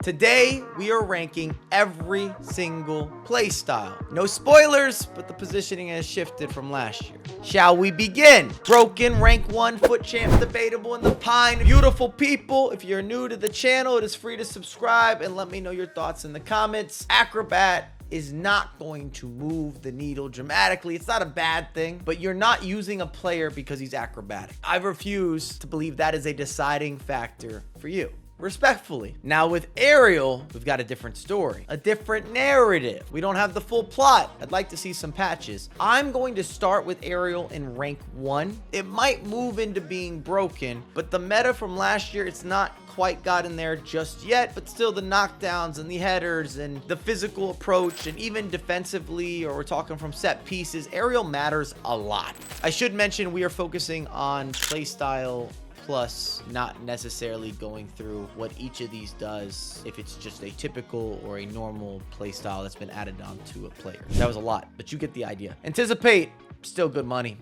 Today, we are ranking every single playstyle. No spoilers, but the positioning has shifted from last year. Shall we begin? Broken, rank 1, foot champ, debatable in the pine. Beautiful people, if you're new to the channel, it is free to subscribe and let me know your thoughts in the comments. Acrobat is not going to move the needle dramatically. It's not a bad thing, but you're not using a player because he's acrobatic. I refuse to believe that is a deciding factor for you. Respectfully. Now with Ariel, we've got a different story, a different narrative. We don't have the full plot. I'd like to see some patches. I'm going to start with Ariel in rank 1. It might move into being broken, but the meta from last year, it's not quite gotten there just yet, but still the knockdowns and the headers and the physical approach and even defensively, or we're talking from set pieces, Ariel matters a lot. I should mention we are focusing on playstyle plus, not necessarily going through what each of these does, if it's just a typical or a normal playstyle that's been added onto a player. That was a lot, but you get the idea. Anticipate, still good money.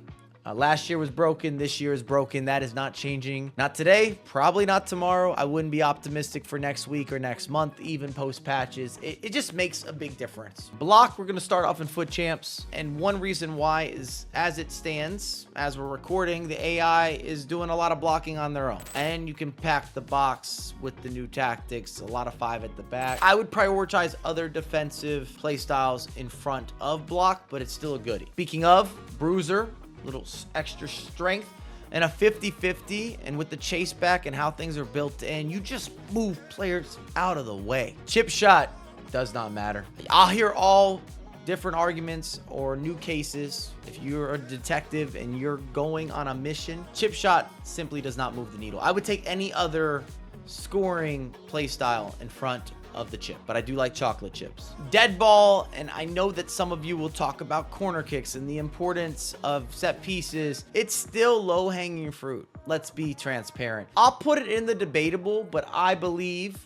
Last year was broken. This year is broken. That is not changing. Not today, probably not tomorrow. I wouldn't be optimistic for next week or next month, even post patches. It just makes a big difference. Block, we're going to start off in foot champs. And one reason why is, as it stands, as we're recording, the AI is doing a lot of blocking on their own. And you can pack the box with the new tactics, a lot of 5 at the back. I would prioritize other defensive playstyles in front of block, but it's still a goodie. Speaking of, bruiser, little extra strength and a 50-50, and with the chase back and how things are built in, you just move players out of the way. Chip shot does not matter. I'll hear all different arguments or new cases. If you're a detective and you're going on a mission, chip shot simply does not move the needle. I would take any other scoring playstyle in front of the chip, but I do like chocolate chips. Dead ball, and I know that some of you will talk about corner kicks and the importance of set pieces. It's still low-hanging fruit. Let's be transparent. I'll put it in the debatable, but I believe,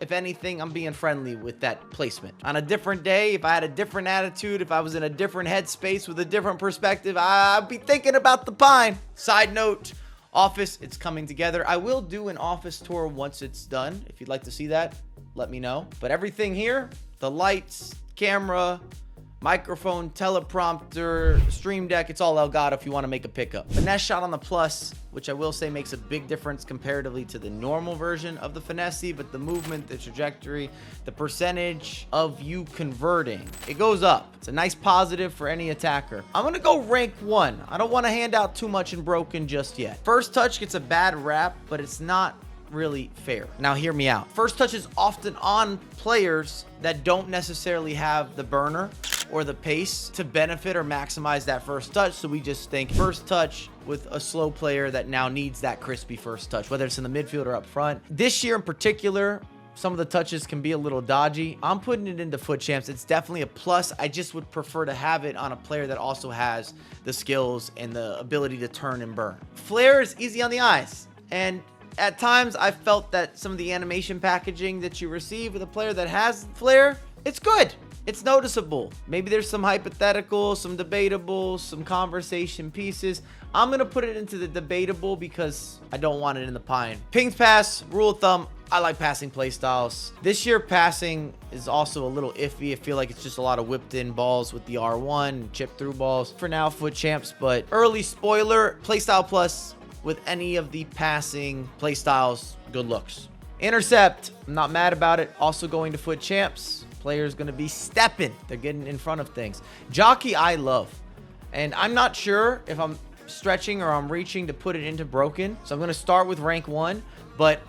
if anything, I'm being friendly with that placement. On a different day, if I had a different attitude, if I was in a different headspace with a different perspective, I'd be thinking about the pine. Side note, office, it's coming together. I will do an office tour once it's done. If you'd like to see that, let me know. But everything here, the lights, camera, microphone, teleprompter, stream deck, it's all Elgato if you want to make a pickup. Finesse shot on the plus, which I will say makes a big difference comparatively to the normal version of the finesse, but the movement, the trajectory, the percentage of you converting, it goes up. It's a nice positive for any attacker. I'm gonna go rank 1. I don't want to hand out too much in broken just yet. First touch gets a bad rap, but it's not really fair. Now hear me out. First touch is often on players that don't necessarily have the burner or the pace to benefit or maximize that first touch. So we just think first touch with a slow player that now needs that crispy first touch, whether it's in the midfield or up front. This year in particular, some of the touches can be a little dodgy. I'm putting it into foot champs. It's definitely a plus. I just would prefer to have it on a player that also has the skills and the ability to turn and burn. Flare is easy on the eyes, and at times, I felt that some of the animation packaging that you receive with a player that has flare, it's good. It's noticeable. Maybe there's some hypothetical, some debatable, some conversation pieces. I'm going to put it into the debatable because I don't want it in the pine. Pings pass, rule of thumb, I like passing playstyles. This year, passing is also a little iffy. I feel like it's just a lot of whipped in balls with the R1, chip through balls. For now, foot champs, but early spoiler, playstyle plus with any of the passing playstyles, good looks. Intercept, I'm not mad about it. Also going to foot champs. Player's gonna be stepping. They're getting in front of things. Jockey, I love. And I'm not sure if I'm stretching or I'm reaching to put it into broken. So I'm gonna start with rank 1, but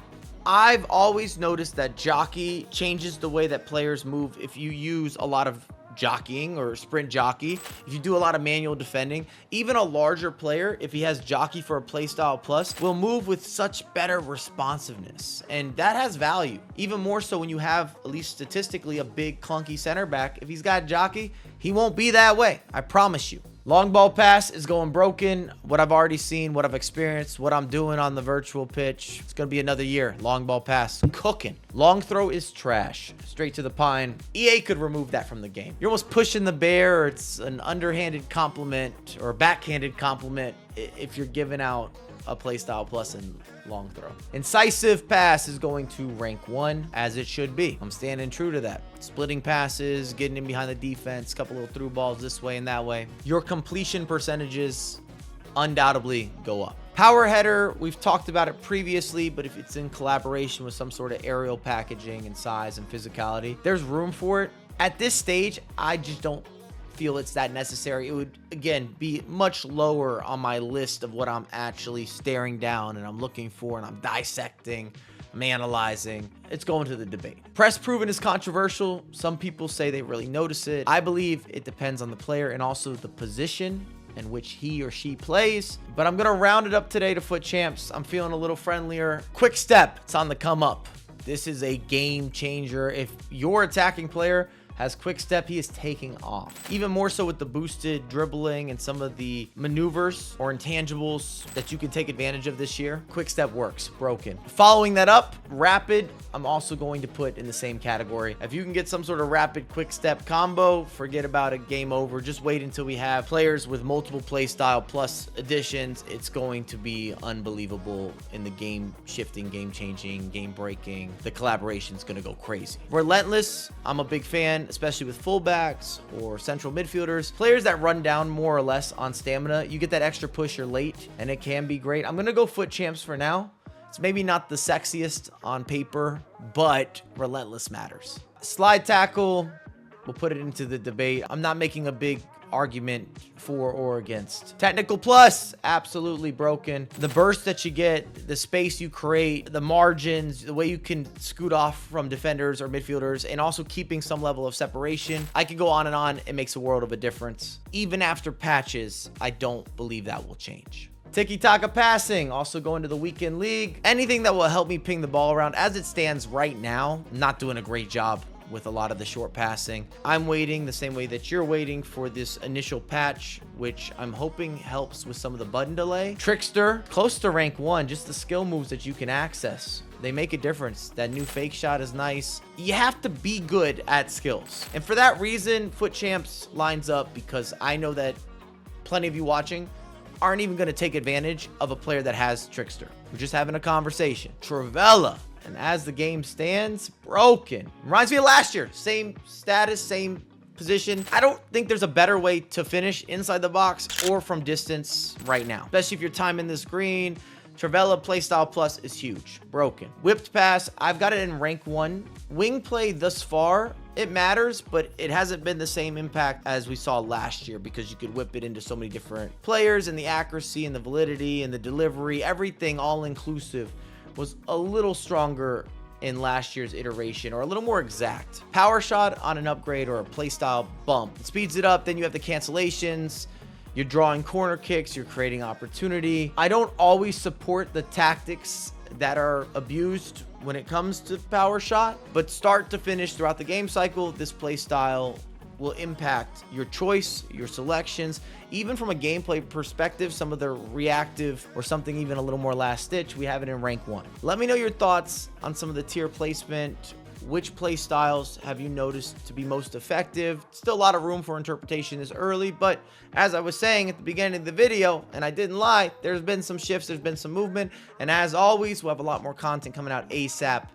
I've always noticed that jockey changes the way that players move if you use a lot of jockeying or sprint jockey. If you do a lot of manual defending, even a larger player, if he has jockey for a playstyle plus, will move with such better responsiveness, and that has value even more so when you have, at least statistically, a big clunky center back. If he's got jockey, he won't be that way, I promise you. Long ball pass is going broken. What I've already seen, what I've experienced, what I'm doing on the virtual pitch. It's going to be another year. Long ball pass, cooking. Long throw is trash. Straight to the pine. EA could remove that from the game. You're almost pushing the bear, or it's an underhanded compliment or a backhanded compliment if you're giving out a playstyle plus and long throw. Incisive pass is going to rank 1, as it should be. I'm standing true to that. Splitting passes, getting in behind the defense, couple little through balls this way and that way. Your completion percentages undoubtedly go up. Power header, we've talked about it previously, but if it's in collaboration with some sort of aerial packaging and size and physicality, there's room for it. At this stage, I just don't feel it's that necessary. It would, again, be much lower on my list of what I'm actually staring down and I'm looking for and I'm dissecting, I'm analyzing. It's going to the debate. Press proven is controversial. Some people say they really notice it. I believe it depends on the player and also the position in which he or she plays. But I'm going to round it up today to foot champs. I'm feeling a little friendlier. Quick step, it's on the come up. This is a game changer. If your attacking player has quick step, he is taking off. Even more so with the boosted dribbling and some of the maneuvers or intangibles that you can take advantage of this year. Quick step works. Broken. Following that up, rapid, I'm also going to put in the same category. If you can get some sort of rapid quick step combo, forget about it. Game over. Just wait until we have players with multiple playstyle plus additions. It's going to be unbelievable in the game shifting, game changing, game breaking. The collaboration is going to go crazy. Relentless, I'm a big fan, especially with fullbacks or central midfielders. Players that run down more or less on stamina, you get that extra push, you're late, and it can be great. I'm going to go foot champs for now. It's maybe not the sexiest on paper, but relentless matters. Slide tackle, we'll put it into the debate. I'm not making a big argument for or against. Technical plus, absolutely broken. The burst that you get, the space you create, the margins, the way you can scoot off from defenders or midfielders, and also keeping some level of separation. I could go on and on. It makes a world of a difference. Even after patches, I don't believe that will change. Tiki-taka passing, also going to the weekend league. Anything that will help me ping the ball around. As it stands right now, I'm not doing a great job with a lot of the short passing. I'm waiting the same way that you're waiting for this initial patch, which I'm hoping helps with some of the button delay. Trickster, close to rank 1, just the skill moves that you can access. They make a difference. That new fake shot is nice. You have to be good at skills. And for that reason, foot champs lines up because I know that plenty of you watching aren't even going to take advantage of a player that has Trickster. We're just having a conversation. Travella, and as the game stands, broken. Reminds me of last year. Same status, same position. I don't think there's a better way to finish inside the box or from distance right now, especially if you're timing this green. Travella Playstyle Plus is huge. Broken. Whipped pass, I've got it in rank 1. Wing play thus far, it matters, but it hasn't been the same impact as we saw last year because you could whip it into so many different players, and the accuracy and the validity and the delivery, everything all inclusive was a little stronger in last year's iteration, or a little more exact. Power shot on an upgrade or a playstyle bump. It speeds it up, then you have the cancellations. You're drawing corner kicks, you're creating opportunity. I don't always support the tactics that are abused when it comes to power shot, but start to finish throughout the game cycle, this play style will impact your choice, your selections, even from a gameplay perspective. Some of the reactive or something even a little more last stitch, we have it in rank 1. Let me know your thoughts on some of the tier placement. Which play styles have you noticed to be most effective? Still a lot of room for interpretation this early, but as I was saying at the beginning of the video, and I didn't lie, there's been some shifts, there's been some movement, and as always, we'll have a lot more content coming out ASAP.